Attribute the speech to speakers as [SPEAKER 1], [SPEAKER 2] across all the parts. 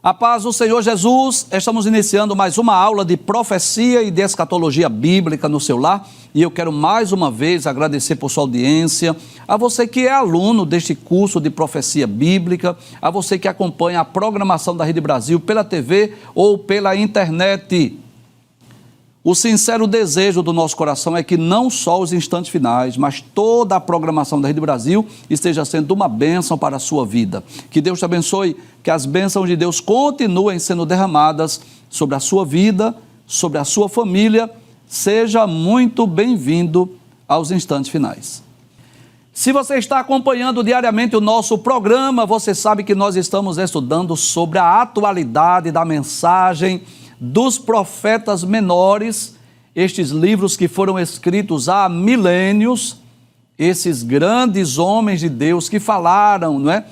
[SPEAKER 1] A paz do Senhor Jesus, estamos iniciando mais uma aula de profecia e de escatologia bíblica no seu lar, e eu quero mais uma vez agradecer por sua audiência, a você que é aluno deste curso de profecia bíblica, a você que acompanha a programação da Rede Brasil pela TV ou pela internet. O sincero desejo do nosso coração é que não só os instantes finais, mas toda a programação da Rede Brasil esteja sendo uma bênção para a sua vida. Que Deus te abençoe, que as bênçãos de Deus continuem sendo derramadas sobre a sua vida, sobre a sua família. Seja muito bem-vindo aos instantes finais. Se você está acompanhando diariamente o nosso programa, você sabe que nós estamos estudando sobre a atualidade da mensagem dos profetas menores, estes livros que foram escritos há milênios, esses grandes homens de Deus que falaram, não é?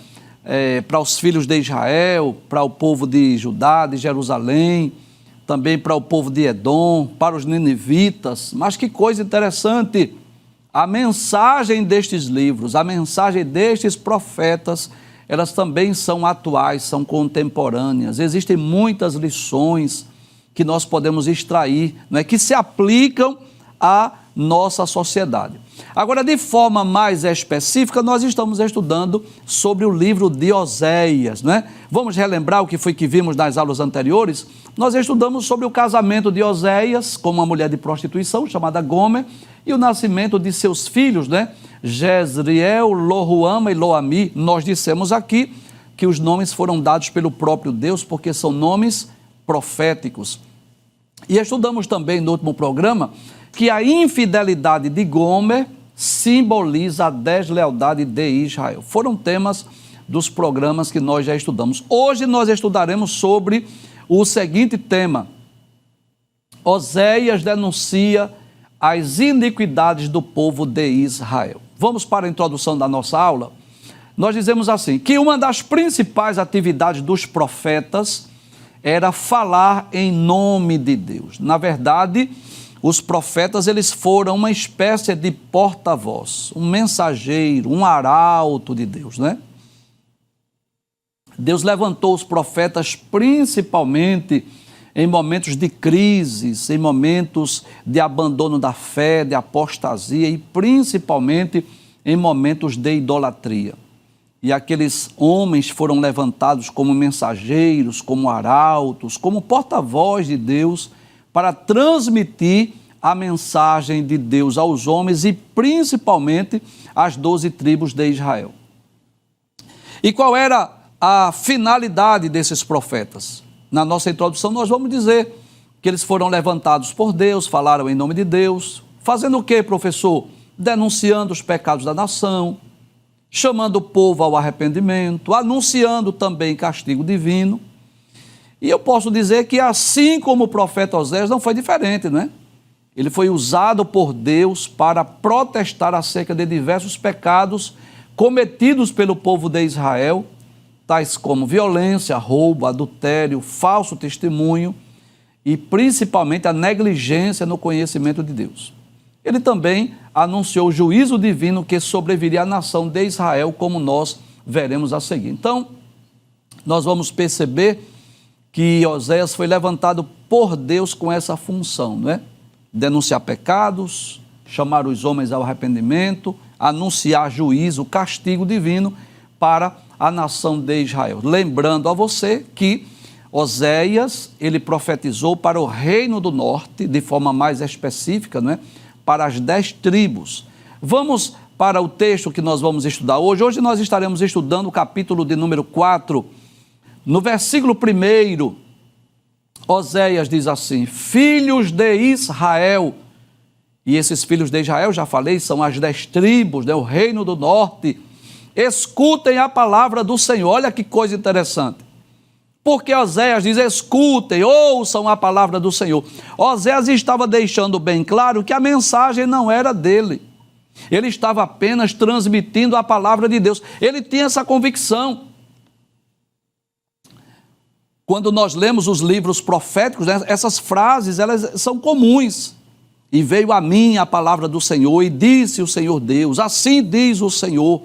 [SPEAKER 1] Para os filhos de Israel, para o povo de Judá, de Jerusalém, também para o povo de Edom, para os ninivitas. Mas que coisa interessante, a mensagem destes livros, a mensagem destes profetas, elas também são atuais, são contemporâneas. Existem muitas lições que nós podemos extrair, não é? Que se aplicam à nossa sociedade. Agora, de forma mais específica, nós estamos estudando sobre o livro de Oséias, não é? Vamos relembrar o que foi que vimos nas aulas anteriores? Nós estudamos sobre o casamento de Oséias com uma mulher de prostituição chamada Gomer e o nascimento de seus filhos, né? Jezreel, Lohuama e Loami. Nós dissemos aqui que os nomes foram dados pelo próprio Deus porque são nomes proféticos. E estudamos também no último programa que a infidelidade de Gomer simboliza a deslealdade de Israel. Foram temas dos programas que nós já estudamos. Hoje nós estudaremos sobre o seguinte tema: Oséias denuncia as iniquidades do povo de Israel. Vamos para a introdução da nossa aula. Nós dizemos assim, que uma das principais atividades dos profetas era falar em nome de Deus. Na verdade, os profetas, eles foram uma espécie de porta-voz, um mensageiro, um arauto de Deus, né? Deus levantou os profetas principalmente em momentos de crises, em momentos de abandono da fé, de apostasia e principalmente em momentos de idolatria. E aqueles homens foram levantados como mensageiros, como arautos, como porta-voz de Deus, para transmitir a mensagem de Deus aos homens e principalmente às 12 tribos de Israel. E qual era a finalidade desses profetas? Na nossa introdução nós vamos dizer que eles foram levantados por Deus, falaram em nome de Deus, fazendo o quê, professor? Denunciando os pecados da nação, chamando o povo ao arrependimento, anunciando também castigo divino. E eu posso dizer que assim como o profeta Oséias não foi diferente, não é? Ele foi usado por Deus para protestar acerca de diversos pecados cometidos pelo povo de Israel, tais como violência, roubo, adultério, falso testemunho e principalmente a negligência no conhecimento de Deus. Ele também anunciou o juízo divino que sobreviria à nação de Israel, como nós veremos a seguir. Então, nós vamos perceber que Oséias foi levantado por Deus com essa função, não é? Denunciar pecados, chamar os homens ao arrependimento, anunciar juízo, castigo divino para a nação de Israel. Lembrando a você que Oséias, ele profetizou para o reino do norte, de forma mais específica, não é? Para as 10 tribos. Vamos para o texto que nós vamos estudar hoje. Hoje nós estaremos estudando o capítulo de número 4. No versículo 1, Oséias diz assim: filhos de Israel, e esses filhos de Israel, já falei, são as 10 tribos, né? O reino do norte, escutem a palavra do Senhor. Olha que coisa interessante. Porque Oséias diz, escutem, ouçam a palavra do Senhor. Oséias estava deixando bem claro que a mensagem não era dele. Ele estava apenas transmitindo a palavra de Deus. Ele tinha essa convicção. Quando nós lemos os livros proféticos, né, essas frases, elas são comuns. E veio a mim a palavra do Senhor, e disse o Senhor Deus, assim diz o Senhor.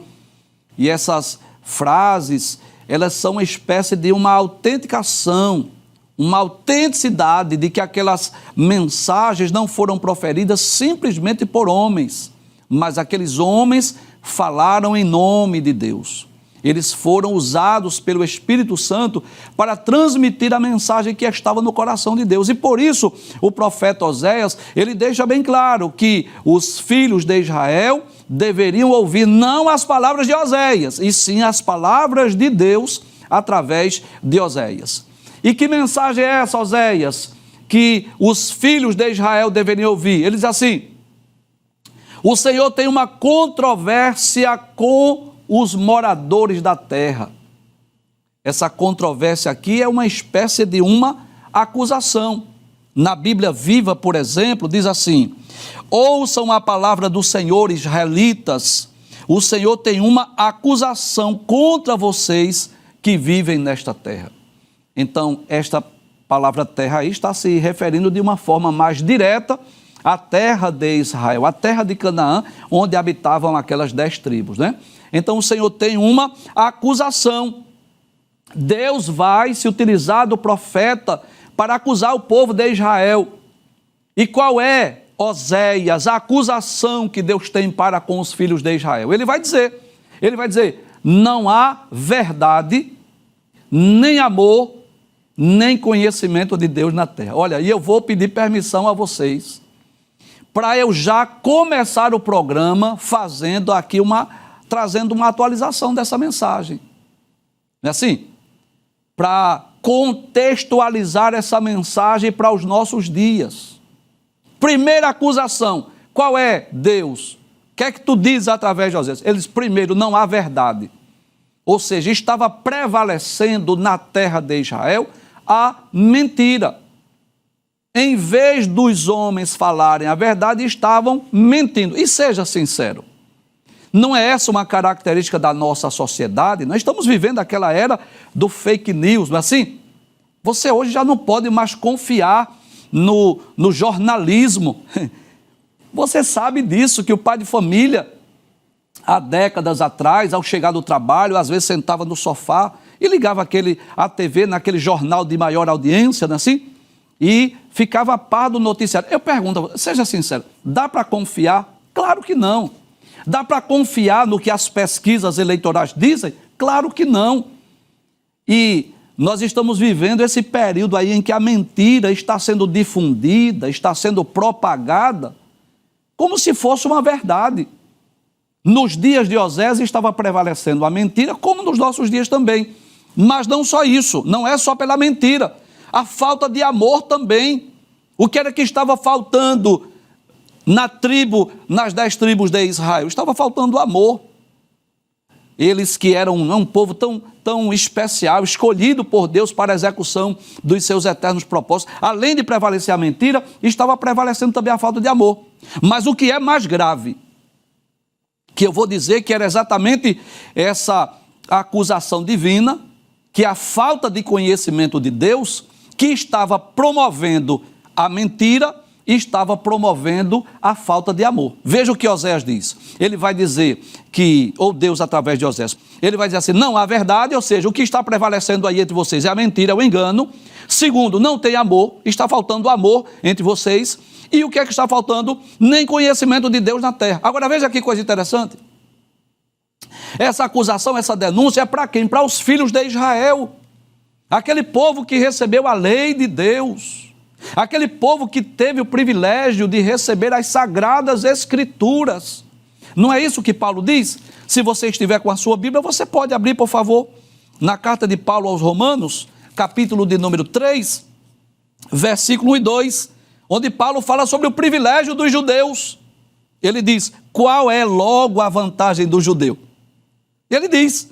[SPEAKER 1] E essas frases, elas são uma espécie de uma autenticação, uma autenticidade de que aquelas mensagens não foram proferidas simplesmente por homens, mas aqueles homens falaram em nome de Deus. Eles foram usados pelo Espírito Santo para transmitir a mensagem que estava no coração de Deus. E por isso, o profeta Oséias, ele deixa bem claro que os filhos de Israel deveriam ouvir não as palavras de Oséias, e sim as palavras de Deus através de Oséias. E que mensagem é essa, Oséias, que os filhos de Israel deveriam ouvir? Ele diz assim: o Senhor tem uma controvérsia com os moradores da terra. Essa controvérsia aqui é uma espécie de uma acusação. Na Bíblia Viva, por exemplo, diz assim: ouçam a palavra do Senhor, israelitas, o Senhor tem uma acusação contra vocês que vivem nesta terra. Então, esta palavra terra aí está se referindo de uma forma mais direta à terra de Israel, à terra de Canaã, onde habitavam aquelas 10 tribos, né? Então o Senhor tem uma acusação. Deus vai se utilizar do profeta para acusar o povo de Israel. E qual é, Oséias, a acusação que Deus tem para com os filhos de Israel? Ele vai dizer, não há verdade, nem amor, nem conhecimento de Deus na terra. Olha, e eu vou pedir permissão a vocês para eu já começar o programa trazendo uma atualização dessa mensagem. Não é assim? Para contextualizar essa mensagem para os nossos dias. Primeira acusação, qual é? Deus. O que é que tu dizes através de Oséias? Eles, primeiro, não há verdade. Ou seja, estava prevalecendo na terra de Israel a mentira. Em vez dos homens falarem a verdade, estavam mentindo. E seja sincero, não é essa uma característica da nossa sociedade? Nós estamos vivendo aquela era do fake news, não é assim? Você hoje já não pode mais confiar no jornalismo. Você sabe disso, que o pai de família, há décadas atrás, ao chegar do trabalho, às vezes sentava no sofá e ligava a TV naquele jornal de maior audiência, não é assim? E ficava a par do noticiário. Eu pergunto, seja sincero, dá para confiar? Claro que não. Dá para confiar no que as pesquisas eleitorais dizem? Claro que não. E nós estamos vivendo esse período aí em que a mentira está sendo difundida, está sendo propagada, como se fosse uma verdade. Nos dias de Oséias estava prevalecendo a mentira, como nos nossos dias também. Mas não só isso, não é só pela mentira. A falta de amor também. O que era que estava faltando nas 10 tribos de Israel? Estava faltando amor. Eles que eram um povo tão especial, escolhido por Deus para a execução dos seus eternos propósitos, além de prevalecer a mentira, estava prevalecendo também a falta de amor. Mas o que é mais grave, que eu vou dizer que era exatamente essa acusação divina, que a falta de conhecimento de Deus, que estava promovendo a mentira, estava promovendo a falta de amor. Veja o que Oséias diz. Ele vai dizer que, ou Deus através de Oséias, ele vai dizer assim: não há verdade, ou seja, o que está prevalecendo aí entre vocês é a mentira, é o engano. Segundo, não tem amor, está faltando amor entre vocês. E o que é que está faltando? Nem conhecimento de Deus na terra. Agora veja que coisa interessante. Essa acusação, essa denúncia é para quem? Para os filhos de Israel. Aquele povo que recebeu a lei de Deus. Aquele povo que teve o privilégio de receber as sagradas escrituras. Não é isso que Paulo diz? Se você estiver com a sua Bíblia, você pode abrir, por favor, na carta de Paulo aos Romanos, capítulo de número 3, versículo 1 e 2, onde Paulo fala sobre o privilégio dos judeus. Ele diz: qual é logo a vantagem do judeu? Ele diz: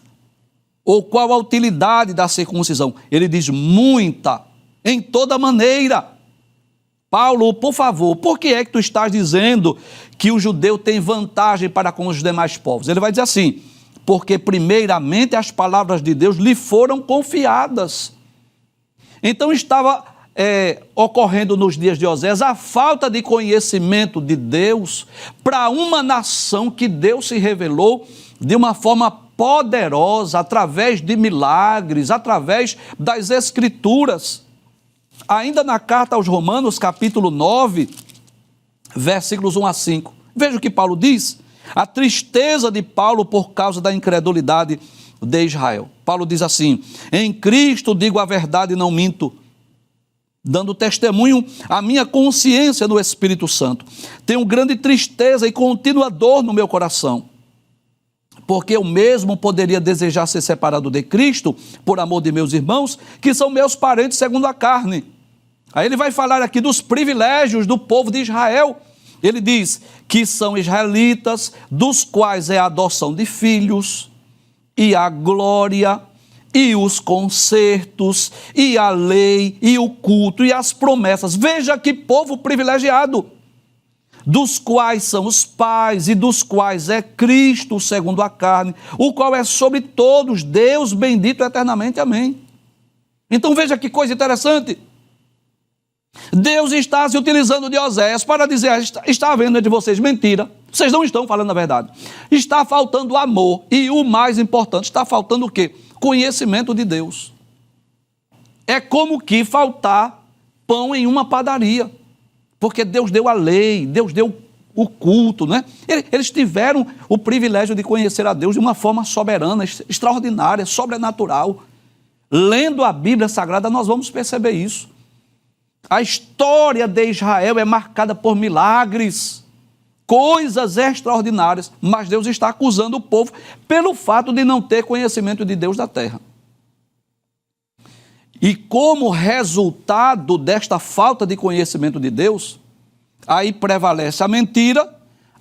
[SPEAKER 1] ou qual a utilidade da circuncisão? Ele diz: muita, em toda maneira. Paulo, por favor, por que é que tu estás dizendo que o judeu tem vantagem para com os demais povos? Ele vai dizer assim: porque primeiramente as palavras de Deus lhe foram confiadas. Então estava ocorrendo nos dias de Oséias a falta de conhecimento de Deus para uma nação que Deus se revelou de uma forma poderosa através de milagres, através das Escrituras. Ainda na carta aos Romanos, capítulo 9, versículos 1 a 5. Veja o que Paulo diz, a tristeza de Paulo por causa da incredulidade de Israel. Paulo diz assim: em Cristo digo a verdade e não minto, dando testemunho à minha consciência no Espírito Santo. Tenho grande tristeza e contínua dor no meu coração, porque eu mesmo poderia desejar ser separado de Cristo, por amor de meus irmãos, que são meus parentes segundo a carne. Aí ele vai falar aqui dos privilégios do povo de Israel. Ele diz que são israelitas, dos quais é a adoção de filhos, e a glória, e os concertos, e a lei, e o culto, e as promessas. Veja que povo privilegiado, dos quais são os pais, e dos quais é Cristo, segundo a carne, o qual é sobre todos, Deus bendito eternamente. Amém. Então veja que coisa interessante. Deus está se utilizando de Oséias para dizer: está havendo entre vocês mentira, vocês não estão falando a verdade, está faltando amor, e o mais importante, está faltando o quê? Conhecimento de Deus. É como que faltar pão em uma padaria, porque Deus deu a lei, Deus deu o culto, né? Eles tiveram o privilégio de conhecer a Deus de uma forma soberana, extraordinária, sobrenatural. Lendo a Bíblia Sagrada, nós vamos perceber isso. A história de Israel é marcada por milagres, coisas extraordinárias, mas Deus está acusando o povo pelo fato de não ter conhecimento de Deus da terra. E como resultado desta falta de conhecimento de Deus, aí prevalece a mentira,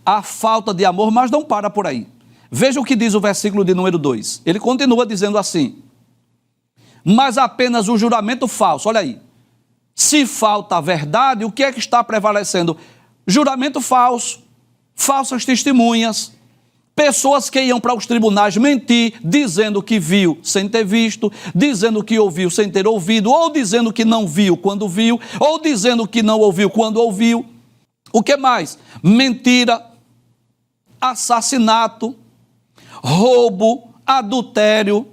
[SPEAKER 1] a falta de amor, mas não para por aí. Veja o que diz o versículo de número 2. Ele continua dizendo assim: mas apenas o juramento falso. Olha aí. Se falta a verdade, o que é que está prevalecendo? Juramento falso, falsas testemunhas, pessoas que iam para os tribunais mentir, dizendo que viu sem ter visto, dizendo que ouviu sem ter ouvido, ou dizendo que não viu quando viu, ou dizendo que não ouviu quando ouviu. O que mais? Mentira, assassinato, roubo, adultério.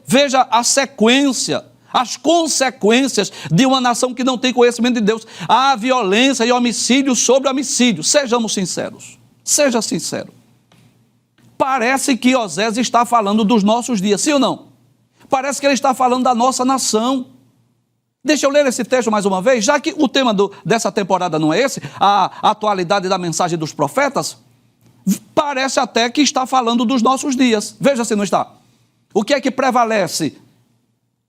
[SPEAKER 1] Veja a sequência, as consequências de uma nação que não tem conhecimento de Deus. Há violência e homicídio sobre homicídio. Sejamos sinceros. Seja sincero. Parece que Oséias está falando dos nossos dias, sim ou não? Parece que ele está falando da nossa nação. Deixa eu ler esse texto mais uma vez, já que o tema dessa temporada não é esse, a atualidade da mensagem dos profetas, parece até que está falando dos nossos dias. Veja se não está. O que é que prevalece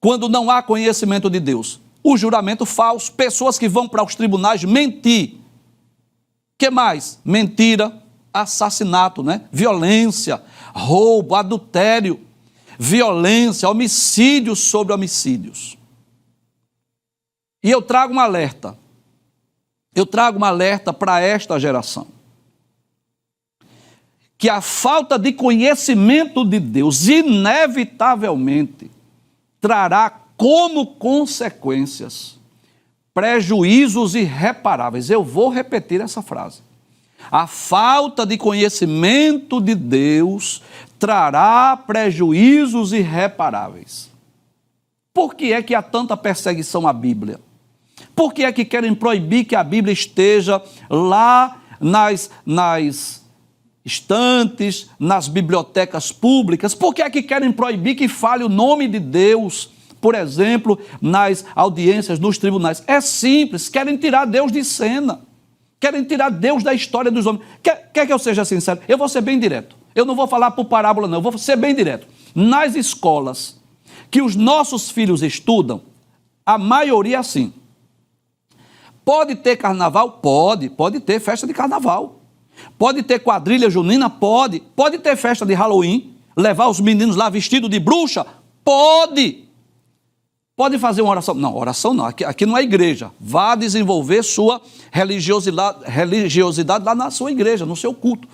[SPEAKER 1] quando não há conhecimento de Deus? O juramento falso, pessoas que vão para os tribunais mentir. O que mais? Mentira, assassinato, né? Violência, roubo, adultério, violência, homicídios sobre homicídios. E eu trago um alerta. Eu trago um alerta para esta geração. Que a falta de conhecimento de Deus, inevitavelmente, trará como consequências prejuízos irreparáveis. Eu vou repetir essa frase. A falta de conhecimento de Deus trará prejuízos irreparáveis. Por que é que há tanta perseguição à Bíblia? Por que é que querem proibir que a Bíblia esteja lá nas estantes, nas bibliotecas públicas? Por que é que querem proibir que fale o nome de Deus, por exemplo, nas audiências, nos tribunais? É simples, querem tirar Deus de cena, querem tirar Deus da história dos homens. Quer que eu seja sincero? Eu vou ser bem direto, eu não vou falar por parábola não, eu vou ser bem direto. Nas escolas que os nossos filhos estudam, a maioria é assim. Pode ter carnaval? Pode ter festa de carnaval. Pode ter quadrilha junina? Pode ter festa de Halloween, levar os meninos lá vestidos de bruxa? Pode fazer uma oração? Não, oração não, aqui não é igreja. Vá desenvolver sua religiosidade lá na sua igreja, no seu culto.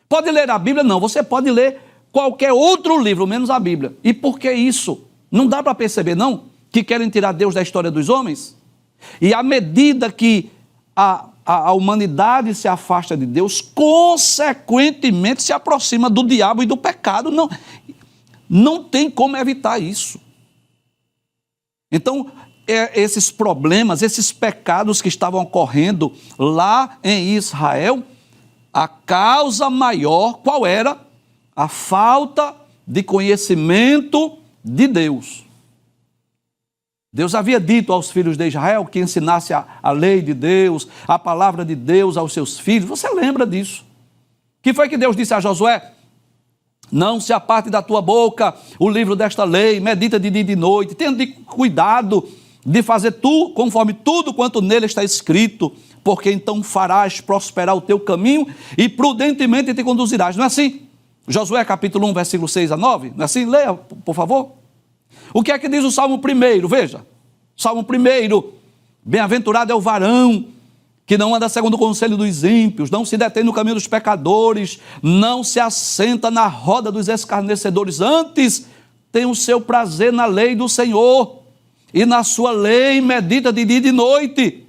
[SPEAKER 1] Pode ler a Bíblia? Não, você pode ler qualquer outro livro, menos a Bíblia. E por que isso? Não dá para perceber, não, que querem tirar Deus da história dos homens? E à medida que a humanidade se afasta de Deus, consequentemente se aproxima do diabo e do pecado. Não tem como evitar isso. Então, esses problemas, esses pecados que estavam ocorrendo lá em Israel, a causa maior, qual era? A falta de conhecimento de Deus. Deus havia dito aos filhos de Israel que ensinasse a lei de Deus, a palavra de Deus aos seus filhos. Você lembra disso? Que foi que Deus disse a Josué? Não se aparte da tua boca o livro desta lei, medita de dia e de noite, tenha cuidado de fazer tu conforme tudo quanto nele está escrito, porque então farás prosperar o teu caminho e prudentemente te conduzirás. Não é assim? Josué capítulo 1, versículo 6 a 9, não é assim? Leia, por favor. O que é que diz o Salmo 1? Veja, Salmo 1, bem-aventurado é o varão que não anda segundo o conselho dos ímpios, não se detém no caminho dos pecadores, não se assenta na roda dos escarnecedores, antes tem o seu prazer na lei do Senhor, e na sua lei medita de dia e de noite.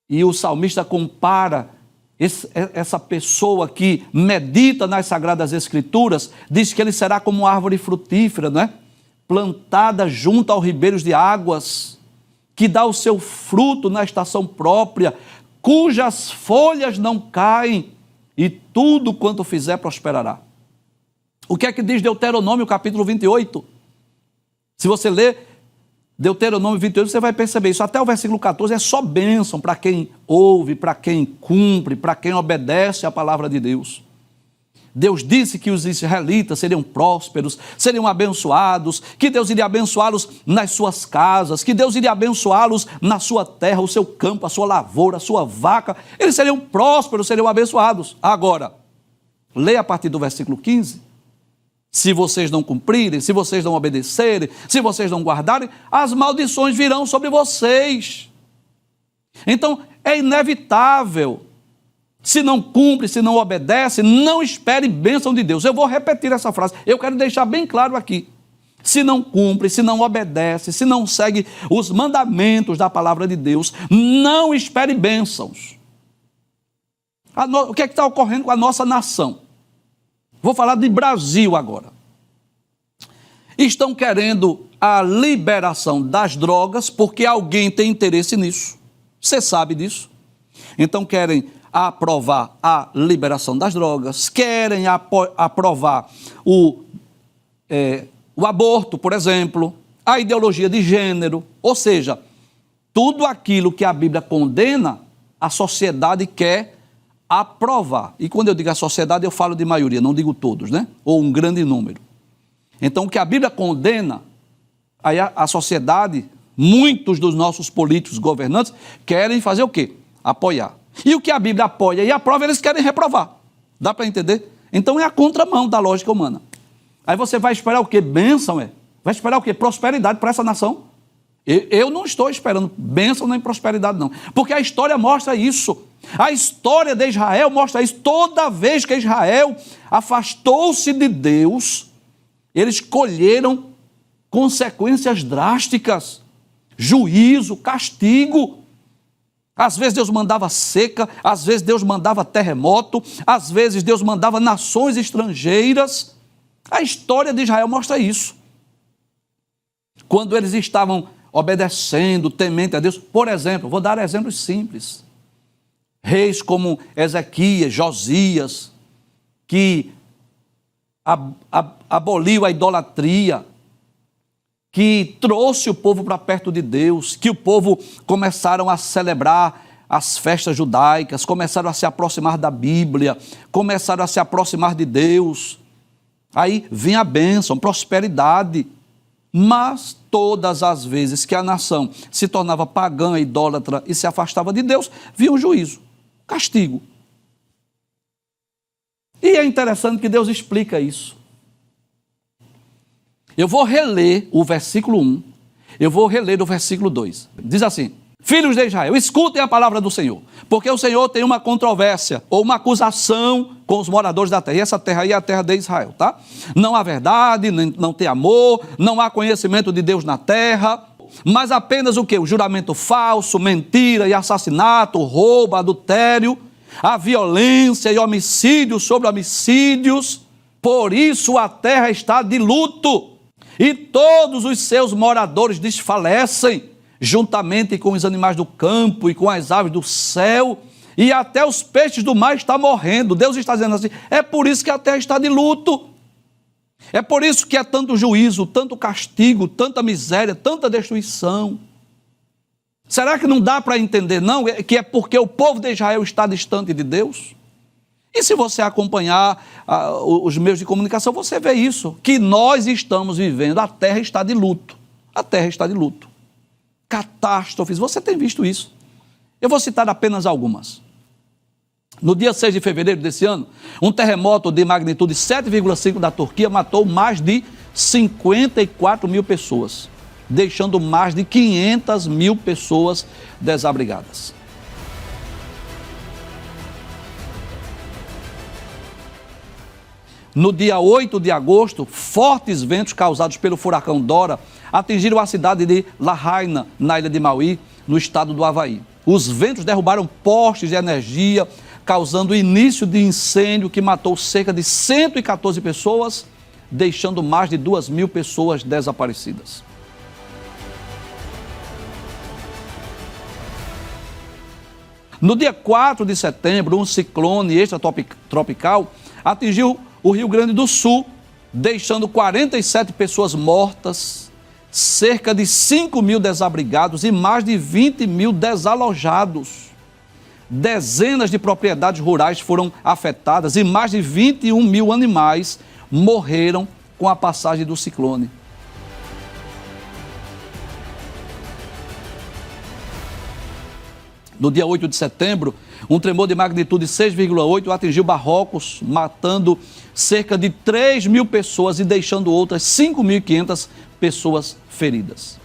[SPEAKER 1] E o salmista compara essa pessoa que medita nas Sagradas Escrituras, diz que ele será como uma árvore frutífera, não é? Plantada junto aos ribeiros de águas, que dá o seu fruto na estação própria, cujas folhas não caem, e tudo quanto fizer prosperará. O que é que diz Deuteronômio capítulo 28? Se você ler Deuteronômio 28, você vai perceber isso. Até o versículo 14 é só bênção para quem ouve, para quem cumpre, para quem obedece à palavra de Deus. Deus disse que os israelitas seriam prósperos, seriam abençoados, que Deus iria abençoá-los nas suas casas, que Deus iria abençoá-los na sua terra, o seu campo, a sua lavoura, a sua vaca. Eles seriam prósperos, seriam abençoados. Agora, leia a partir do versículo 15. Se vocês não cumprirem, se vocês não obedecerem, se vocês não guardarem, as maldições virão sobre vocês. Então, é inevitável. Se não cumpre, se não obedece, não espere bênção de Deus. Eu vou repetir essa frase, eu quero deixar bem claro aqui. Se não cumpre, se não obedece, se não segue os mandamentos da palavra de Deus, não espere bênçãos. O que é que está ocorrendo com a nossa nação? Vou falar de Brasil agora. Estão querendo a liberação das drogas porque alguém tem interesse nisso. Você sabe disso. Então querem aprovar a liberação das drogas, querem aprovar o aborto, por exemplo, a ideologia de gênero, ou seja, tudo aquilo que a Bíblia condena, a sociedade quer aprovar. E quando eu digo a sociedade, eu falo de maioria, não digo todos, né? Ou um grande número. Então, o que a Bíblia condena, aí a sociedade, muitos dos nossos políticos governantes, querem fazer o quê? Apoiar. E o que a Bíblia apoia e aprova, eles querem reprovar. Dá para entender? Então, é a contramão da lógica humana. Aí você vai esperar o quê? Bênção, é? Vai esperar o quê? Prosperidade para essa nação? Eu não estou esperando bênção nem prosperidade, não. Porque a história mostra isso. A história de Israel mostra isso. Toda vez que Israel afastou-se de Deus, eles colheram consequências drásticas, juízo, castigo. Às vezes Deus mandava seca, às vezes Deus mandava terremoto, às vezes Deus mandava nações estrangeiras. A história de Israel mostra isso. Quando eles estavam obedecendo, temente a Deus, por exemplo, vou dar exemplos simples. Reis como Ezequias, Josias, que aboliu a idolatria, que trouxe o povo para perto de Deus, que o povo começaram a celebrar as festas judaicas, começaram a se aproximar da Bíblia, começaram a se aproximar de Deus. Aí vinha a bênção, prosperidade. Mas todas as vezes que a nação se tornava pagã, idólatra e se afastava de Deus, vinha um juízo, castigo. E é interessante que Deus explica isso. Eu vou reler o versículo 1, eu vou reler o versículo 2. Diz assim: filhos de Israel, escutem a palavra do Senhor, porque o Senhor tem uma controvérsia ou uma acusação com os moradores da terra. E essa terra aí é a terra de Israel, tá? Não há verdade, não tem amor, não há conhecimento de Deus na terra. mas apenas o quê? O juramento falso, mentira e assassinato, roubo, adultério, a violência e homicídios sobre homicídios. Por isso a terra está de luto e todos os seus moradores desfalecem, juntamente com os animais do campo e com as aves do céu, e até os peixes do mar estão morrendo. Deus está dizendo assim, é por isso que a terra está de luto. É por isso que é tanto juízo, tanto castigo, tanta miséria, tanta destruição. Será que não dá para entender, não? Que é porque o povo de Israel está distante de Deus? E se você acompanhar os meios de comunicação, você vê isso, que nós estamos vivendo, a terra está de luto. A terra está de luto. Catástrofes, você tem visto isso. Eu vou citar apenas algumas. No dia 6 de fevereiro desse ano, um terremoto de magnitude 7,5 da Turquia matou mais de 54 mil pessoas, deixando mais de 500 mil pessoas desabrigadas. No dia 8 de agosto, fortes ventos causados pelo furacão Dora atingiram a cidade de Lahaina, na ilha de Maui, no estado do Havaí. Os ventos derrubaram postes de energia, causando o início de incêndio que matou cerca de 114 pessoas, deixando mais de 2.000 pessoas desaparecidas. No dia 4 de setembro, um ciclone extratropical atingiu o Rio Grande do Sul, deixando 47 pessoas mortas, cerca de 5.000 desabrigados e mais de 20.000 desalojados. Dezenas de propriedades rurais foram afetadas e mais de 21.000 animais morreram com a passagem do ciclone. No dia 8 de setembro, um tremor de magnitude 6,8 atingiu Marrocos, matando cerca de 3.000 pessoas e deixando outras 5.500 pessoas feridas.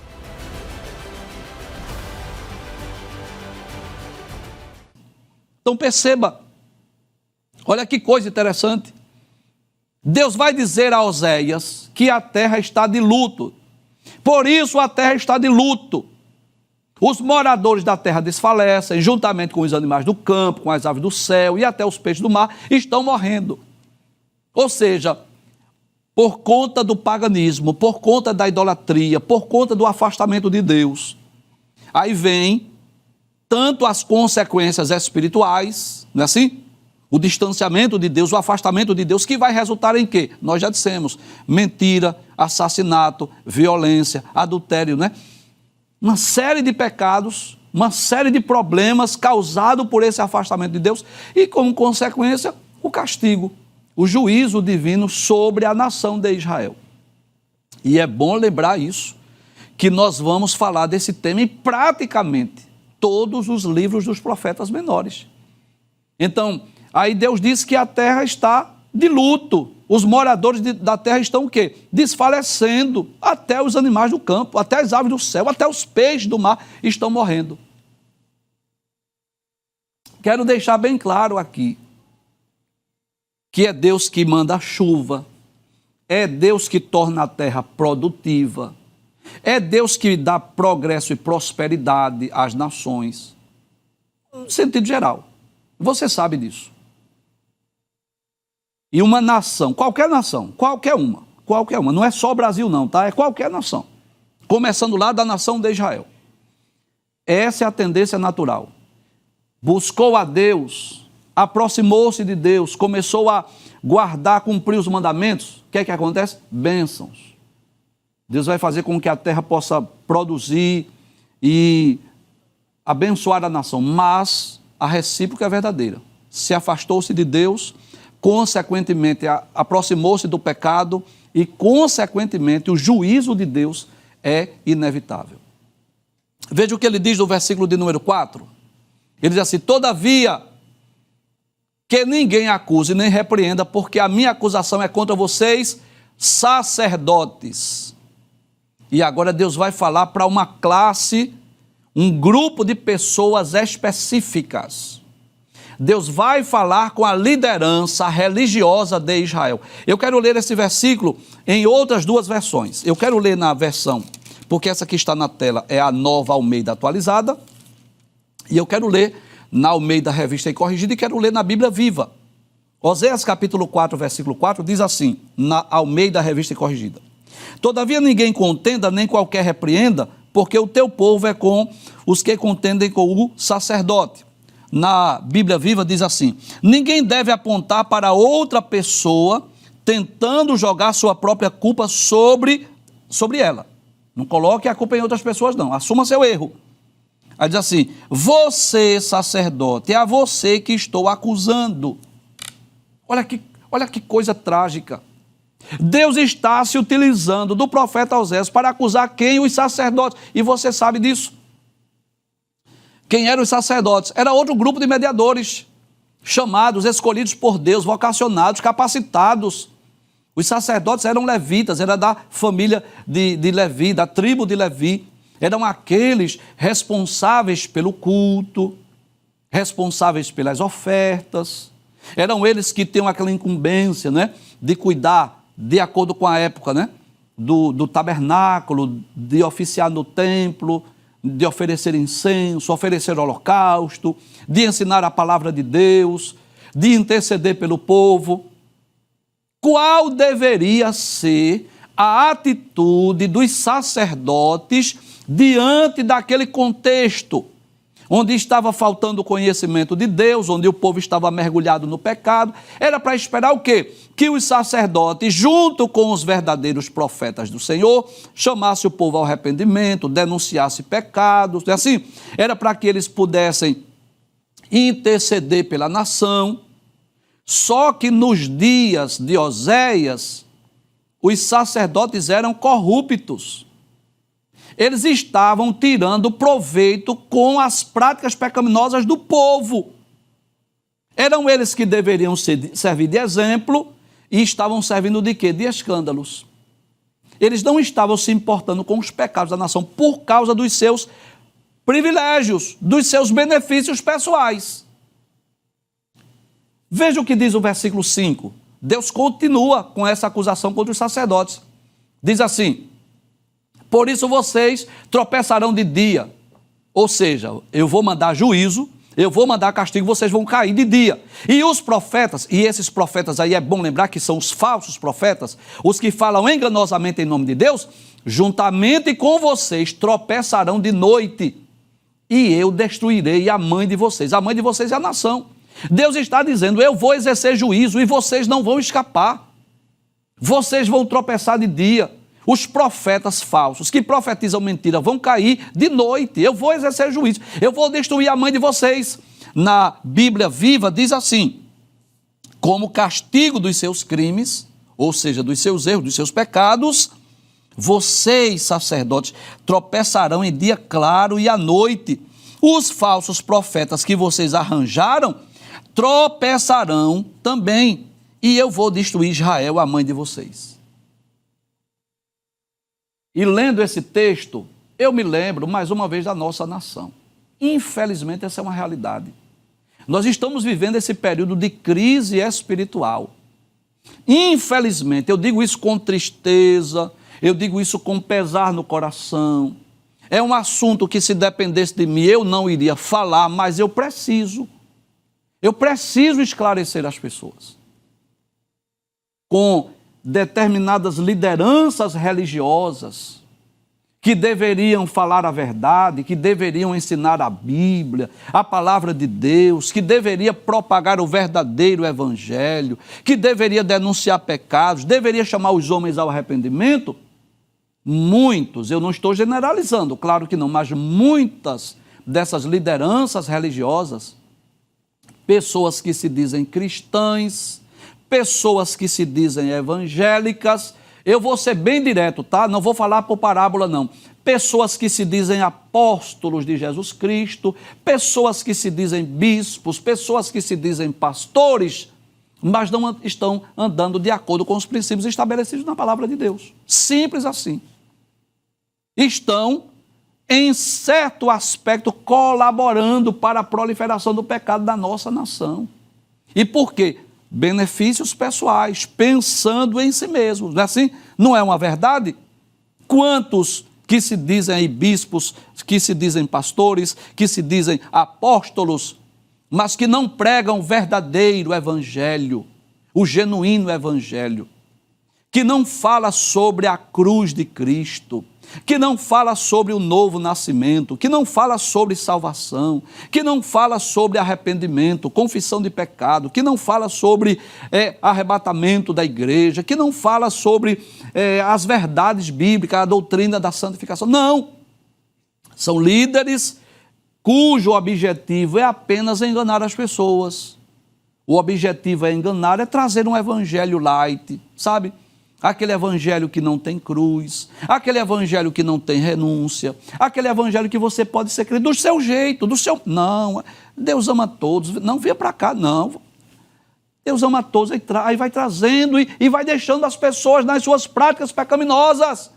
[SPEAKER 1] Então perceba, olha que coisa interessante. Deus vai dizer a Oséias que a terra está de luto. Por isso a terra está de luto. Os moradores da terra desfalecem, juntamente com os animais do campo, com as aves do céu e até os peixes do mar, estão morrendo. Ou seja, por conta do paganismo, por conta da idolatria, por conta do afastamento de Deus. Aí vem tanto as consequências espirituais, não é assim? O distanciamento de Deus, o afastamento de Deus, que vai resultar em quê? Nós já dissemos, mentira, assassinato, violência, adultério, né? Uma série de pecados, uma série de problemas causados por esse afastamento de Deus e, como consequência, o castigo, o juízo divino sobre a nação de Israel. E é bom lembrar isso, que nós vamos falar desse tema em praticamente todos os livros dos profetas menores. Então, aí Deus diz que a terra está de luto. Os moradores da terra estão o quê? Desfalecendo. Até os animais do campo, até as aves do céu, até os peixes do mar estão morrendo. Quero deixar bem claro aqui que é Deus que manda a chuva, é Deus que torna a terra produtiva, é Deus que dá progresso e prosperidade às nações, no sentido geral. Você sabe disso. E uma nação, qualquer uma, não é só o Brasil não, tá? É qualquer nação, começando lá da nação de Israel. Essa é a tendência natural. Buscou a Deus, aproximou-se de Deus, começou a guardar, cumprir os mandamentos. O que é que acontece? Bênçãos. Deus vai fazer com que a terra possa produzir e abençoar a nação, mas a recíproca é verdadeira. Se afastou-se de Deus, consequentemente aproximou-se do pecado e, consequentemente, o juízo de Deus é inevitável. Veja o que ele diz no versículo de número 4. Ele diz assim: todavia, que ninguém acuse nem repreenda, porque a minha acusação é contra vocês, sacerdotes. E agora Deus vai falar para uma classe, um grupo de pessoas específicas. Deus vai falar com a liderança religiosa de Israel. Eu quero ler esse versículo em outras duas versões. Eu quero ler na versão, porque essa que está na tela é a Nova Almeida atualizada, e eu quero ler na Almeida Revista e Corrigida e quero ler na Bíblia Viva. Oséias capítulo 4, versículo 4, diz assim, na Almeida Revista e Corrigida: Todavia ninguém contenda, nem qualquer repreenda, porque o teu povo é com os que contendem com o sacerdote. Na Bíblia Viva diz assim: ninguém deve apontar para outra pessoa tentando jogar sua própria culpa sobre ela. Não coloque a culpa em outras pessoas, não. Assuma seu erro. Aí diz assim: você, sacerdote, é a você que estou acusando. Olha que coisa trágica. Deus está se utilizando do profeta Oséias para acusar quem? Os sacerdotes. E você sabe disso. Quem eram os sacerdotes? Era outro grupo de mediadores, chamados, escolhidos por Deus, vocacionados, capacitados. Os sacerdotes eram levitas, era da família de Levi, da tribo de Levi. Eram aqueles responsáveis pelo culto, responsáveis pelas ofertas. Eram eles que tinham aquela incumbência, né, de cuidar, de acordo com a época, né, do tabernáculo, de oficiar no templo, de oferecer incenso, oferecer holocausto, de ensinar a palavra de Deus, de interceder pelo povo. Qual deveria ser a atitude dos sacerdotes diante daquele contexto onde estava faltando o conhecimento de Deus, onde o povo estava mergulhado no pecado? Era para esperar o quê? Que os sacerdotes, junto com os verdadeiros profetas do Senhor, chamassem o povo ao arrependimento, denunciassem pecados, assim, era para que eles pudessem interceder pela nação. Só que nos dias de Oséias, os sacerdotes eram corruptos. Eles estavam tirando proveito com as práticas pecaminosas do povo. Eram eles que deveriam servir de exemplo e estavam servindo de quê? De escândalos. Eles não estavam se importando com os pecados da nação por causa dos seus privilégios, dos seus benefícios pessoais. Veja o que diz o versículo 5. Deus continua com essa acusação contra os sacerdotes. Diz assim: por isso vocês tropeçarão de dia. Ou seja, eu vou mandar juízo, eu vou mandar castigo, vocês vão cair de dia. E os profetas, e esses profetas aí é bom lembrar que são os falsos profetas, os que falam enganosamente em nome de Deus, juntamente com vocês tropeçarão de noite. E eu destruirei a mãe de vocês. A mãe de vocês é a nação. Deus está dizendo: eu vou exercer juízo e vocês não vão escapar. Vocês vão tropeçar de dia. Os profetas falsos que profetizam mentira vão cair de noite. Eu vou exercer juízo. Eu vou destruir a mãe de vocês. Na Bíblia Viva diz assim: como castigo dos seus crimes, ou seja, dos seus erros, dos seus pecados, vocês, sacerdotes, tropeçarão em dia claro e à noite. Os falsos profetas que vocês arranjaram tropeçarão também, e eu vou destruir Israel, a mãe de vocês. E lendo esse texto, eu me lembro mais uma vez da nossa nação. Infelizmente, essa é uma realidade. Nós estamos vivendo esse período de crise espiritual. Infelizmente, eu digo isso com tristeza, eu digo isso com pesar no coração. É um assunto que, se dependesse de mim, eu não iria falar, mas eu preciso esclarecer as pessoas. Com determinadas lideranças religiosas que deveriam falar a verdade, que deveriam ensinar a Bíblia, a palavra de Deus, que deveria propagar o verdadeiro evangelho, que deveria denunciar pecados, deveria chamar os homens ao arrependimento. Muitos, eu não estou generalizando, claro que não, mas muitas dessas lideranças religiosas, pessoas que se dizem cristãs, pessoas que se dizem evangélicas, eu vou ser bem direto, tá? Não vou falar por parábola, não. Pessoas que se dizem apóstolos de Jesus Cristo, pessoas que se dizem bispos, pessoas que se dizem pastores, mas não estão andando de acordo com os princípios estabelecidos na palavra de Deus. Simples assim. Estão, em certo aspecto, colaborando para a proliferação do pecado da nossa nação. E por quê? Benefícios pessoais, pensando em si mesmos. Não é assim? Não é uma verdade? Quantos que se dizem aí bispos, que se dizem pastores, que se dizem apóstolos, mas que não pregam o verdadeiro evangelho, o genuíno evangelho, que não fala sobre a cruz de Cristo, que não fala sobre o novo nascimento, que não fala sobre salvação, que não fala sobre arrependimento, confissão de pecado, que não fala sobre arrebatamento da igreja, que não fala sobre as verdades bíblicas, a doutrina da santificação. Não! São líderes cujo objetivo é apenas enganar as pessoas. O objetivo é enganar, é trazer um evangelho light, sabe? Aquele evangelho que não tem cruz, aquele evangelho que não tem renúncia, aquele evangelho que você pode ser crente do seu jeito, do seu... Não, Deus ama todos, não venha para cá, não. Deus ama todos, aí vai trazendo e vai deixando as pessoas nas suas práticas pecaminosas.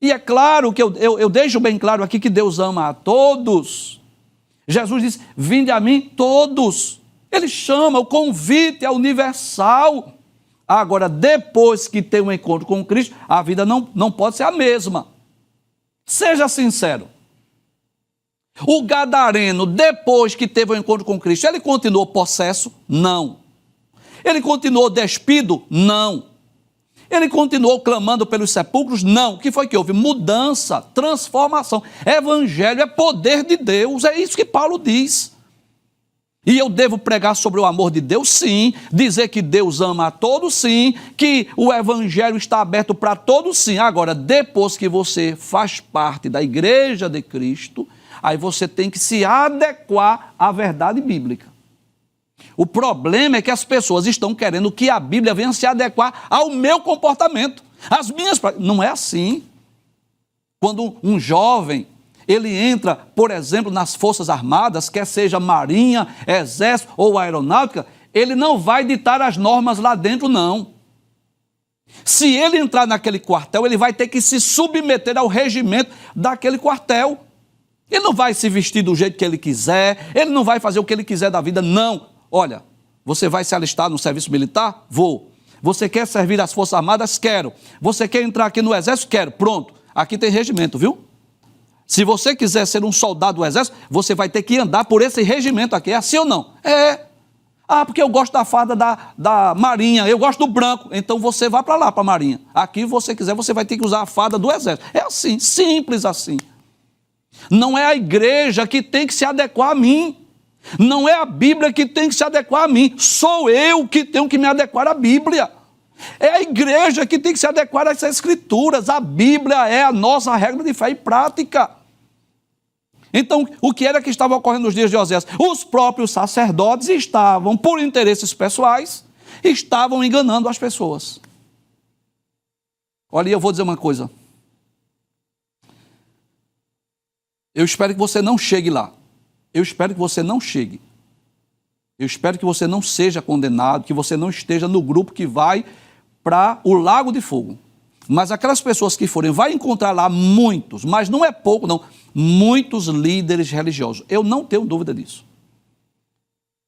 [SPEAKER 1] E é claro que eu deixo bem claro aqui que Deus ama a todos. Jesus disse, vinde a mim todos. Ele chama, o convite é universal. Agora, depois que tem um encontro com Cristo, a vida não pode ser a mesma. Seja sincero. O gadareno, depois que teve um encontro com Cristo, ele continuou possesso? Não. Ele continuou despido? Não. Ele continuou clamando pelos sepulcros? Não. O que foi que houve? Mudança, transformação. Evangelho é poder de Deus, é isso que Paulo diz. E eu devo pregar sobre o amor de Deus? Sim. Dizer que Deus ama a todos? Sim. Que o evangelho está aberto para todos? Sim. Agora, depois que você faz parte da igreja de Cristo, aí você tem que se adequar à verdade bíblica. O problema é que as pessoas estão querendo que a Bíblia venha se adequar ao meu comportamento, às minhas práticas. Não é assim. Quando um jovem... ele entra, por exemplo, nas Forças Armadas, quer seja Marinha, Exército ou Aeronáutica, ele não vai ditar as normas lá dentro, não. Se ele entrar naquele quartel, ele vai ter que se submeter ao regimento daquele quartel. Ele não vai se vestir do jeito que ele quiser, ele não vai fazer o que ele quiser da vida, não. Olha, você vai se alistar no serviço militar? Vou. Você quer servir as Forças Armadas? Quero. Você quer entrar aqui no Exército? Quero. Pronto, aqui tem regimento, viu? Se você quiser ser um soldado do Exército, você vai ter que andar por esse regimento aqui. É assim ou não? É. Ah, porque eu gosto da farda da Marinha, eu gosto do branco. Então você vai para lá, para a Marinha. Aqui, se você quiser, você vai ter que usar a farda do Exército. É assim, simples assim. Não é a igreja que tem que se adequar a mim. Não é a Bíblia que tem que se adequar a mim. Sou eu que tenho que me adequar à Bíblia. É a igreja que tem que se adequar às Escrituras. A Bíblia é a nossa regra de fé e prática. Então, o que era que estava ocorrendo nos dias de Osés? Os próprios sacerdotes estavam, por interesses pessoais, estavam enganando as pessoas. Olha, eu vou dizer uma coisa. Eu espero que você não chegue lá. Eu espero que você não chegue. Eu espero que você não seja condenado, que você não esteja no grupo que vai para o lago de fogo. Mas aquelas pessoas que forem, vai encontrar lá muitos, mas não é pouco não, muitos líderes religiosos. Eu não tenho dúvida disso.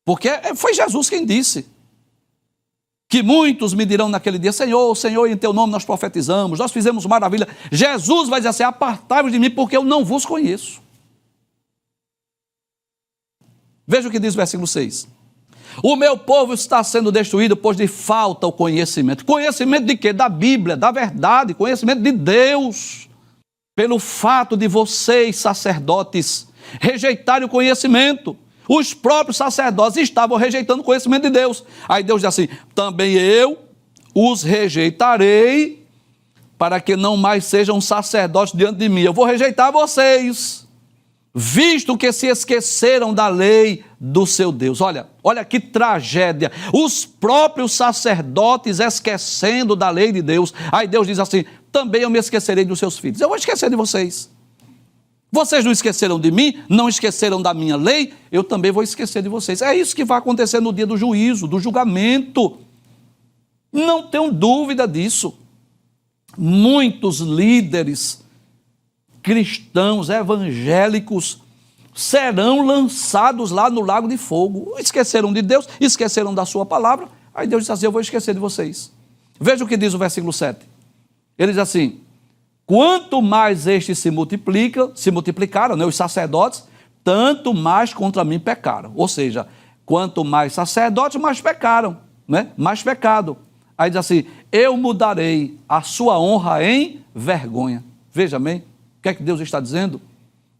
[SPEAKER 1] Porque foi Jesus quem disse que muitos me dirão naquele dia, Senhor, Senhor, em teu nome nós profetizamos, nós fizemos maravilha. Jesus vai dizer assim, apartai-vos de mim porque eu não vos conheço. Veja o que diz o versículo 6. O meu povo está sendo destruído, pois lhe falta o conhecimento. Conhecimento de quê? Da Bíblia, da verdade, conhecimento de Deus. Pelo fato de vocês, sacerdotes, rejeitarem o conhecimento. Os próprios sacerdotes estavam rejeitando o conhecimento de Deus. Aí Deus diz assim, também eu os rejeitarei, para que não mais sejam sacerdotes diante de mim. Eu vou rejeitar vocês, visto que se esqueceram da lei do seu Deus. Olha que tragédia. Os próprios sacerdotes esquecendo da lei de Deus. Aí Deus diz assim, também eu me esquecerei dos seus filhos. Eu vou esquecer de vocês. Vocês não esqueceram de mim, não esqueceram da minha lei, eu também vou esquecer de vocês. É isso que vai acontecer no dia do juízo, do julgamento. Não tenho dúvida disso. Muitos líderes cristãos, evangélicos, serão lançados lá no lago de fogo. Esqueceram de Deus, esqueceram da sua palavra. Aí Deus diz assim, eu vou esquecer de vocês. Veja o que diz o versículo 7. Ele diz assim, quanto mais estes se multiplicaram, né, os sacerdotes, tanto mais contra mim pecaram. Ou seja, quanto mais sacerdotes, mais pecaram, né? Mais pecado. Aí diz assim, eu mudarei a sua honra em vergonha. Veja bem, o que é que Deus está dizendo?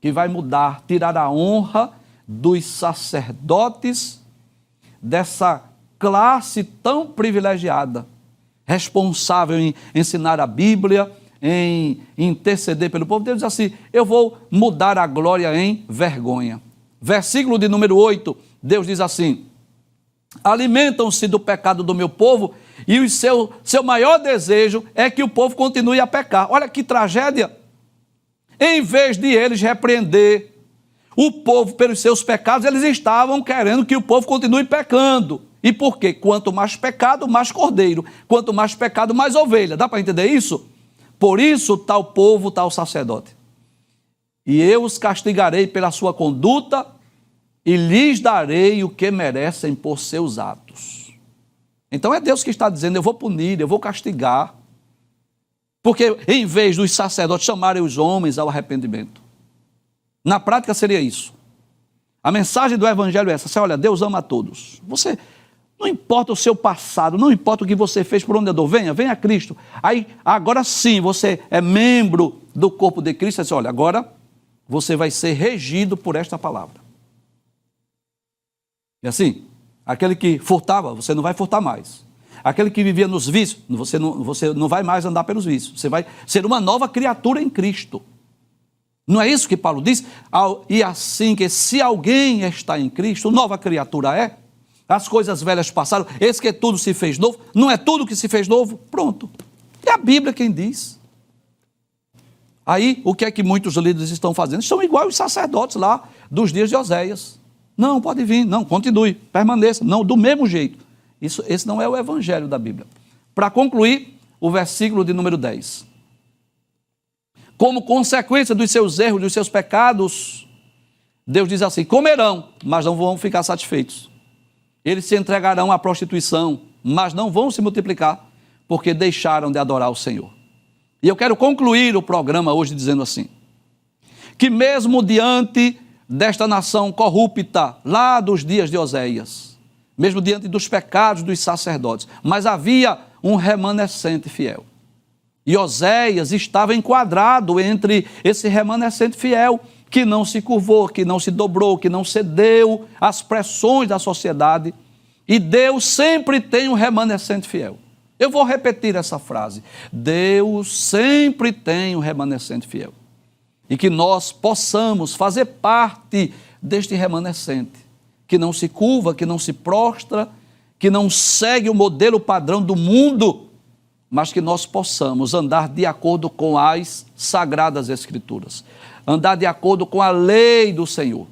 [SPEAKER 1] Que vai mudar, tirar a honra dos sacerdotes, dessa classe tão privilegiada, responsável em ensinar a Bíblia, em interceder pelo povo. Deus diz assim, eu vou mudar a glória em vergonha. Versículo de número 8, Deus diz assim, alimentam-se do pecado do meu povo e o seu maior desejo é que o povo continue a pecar. Olha que tragédia! Em vez de eles repreender o povo pelos seus pecados, eles estavam querendo que o povo continue pecando. E por quê? Quanto mais pecado, mais cordeiro. Quanto mais pecado, mais ovelha. Dá para entender isso? Por isso, tal povo, tal sacerdote. E eu os castigarei pela sua conduta e lhes darei o que merecem por seus atos. Então é Deus que está dizendo, eu vou punir, eu vou castigar. Porque em vez dos sacerdotes chamarem os homens ao arrependimento. Na prática seria isso. A mensagem do evangelho é essa, assim, olha, Deus ama a todos. Você, não importa o seu passado, não importa o que você fez, por onde andou, venha a Cristo. Aí, agora sim, você é membro do corpo de Cristo, assim, olha, agora você vai ser regido por esta palavra. E assim, aquele que furtava, você não vai furtar mais. Aquele que vivia nos vícios, você não vai mais andar pelos vícios. Você vai ser uma nova criatura em Cristo. Não é isso que Paulo diz? E assim que se alguém está em Cristo, nova criatura é. As coisas velhas passaram, eis que tudo se fez novo. Não é tudo que se fez novo? Pronto. É a Bíblia quem diz. Aí, o que é que muitos líderes estão fazendo? Estão igual os sacerdotes lá dos dias de Oséias. Não, pode vir, não, continue, permaneça. Não, do mesmo jeito. Esse não é o evangelho da Bíblia. Para concluir, o versículo de número 10. Como consequência dos seus erros, dos seus pecados, Deus diz assim, comerão, mas não vão ficar satisfeitos. Eles se entregarão à prostituição, mas não vão se multiplicar, porque deixaram de adorar o Senhor. E eu quero concluir o programa hoje dizendo assim, que mesmo diante desta nação corrupta, lá dos dias de Oséias, mesmo diante dos pecados dos sacerdotes, mas havia um remanescente fiel. E Oséias estava enquadrado entre esse remanescente fiel, que não se curvou, que não se dobrou, que não cedeu às pressões da sociedade. E Deus sempre tem um remanescente fiel. Eu vou repetir essa frase. Deus sempre tem um remanescente fiel. E que nós possamos fazer parte deste remanescente, que não se curva, que não se prostra, que não segue o modelo padrão do mundo, mas que nós possamos andar de acordo com as Sagradas Escrituras, andar de acordo com a lei do Senhor.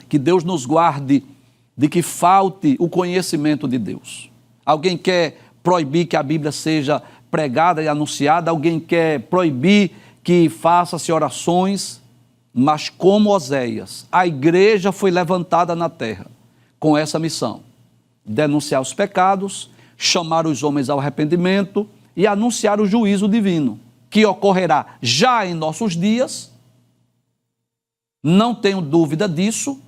[SPEAKER 1] Que Deus nos guarde de que falte o conhecimento de Deus. Alguém quer proibir que a Bíblia seja pregada e anunciada, alguém quer proibir que faça-se orações, mas como Oséias, a igreja foi levantada na terra com essa missão, denunciar os pecados, chamar os homens ao arrependimento e anunciar o juízo divino, que ocorrerá já em nossos dias. Não tenho dúvida disso.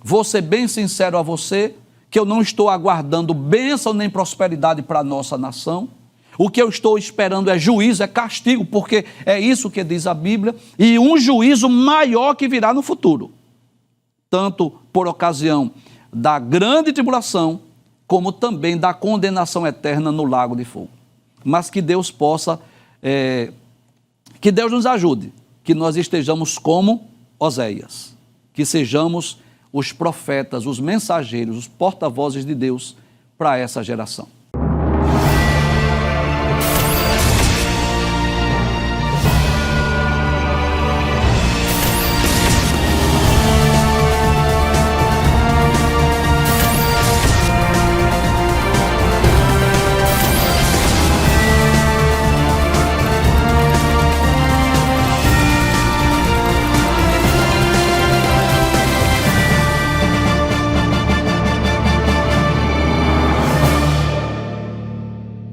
[SPEAKER 1] Vou ser bem sincero a você, que eu não estou aguardando bênção nem prosperidade para a nossa nação. O que eu estou esperando é juízo, é castigo, porque é isso que diz a Bíblia, e um juízo maior que virá no futuro, tanto por ocasião da grande tribulação, como também da condenação eterna no lago de fogo. Mas que Deus possa, que Deus nos ajude, que nós estejamos como Oséias, que sejamos os profetas, os mensageiros, os porta-vozes de Deus para essa geração.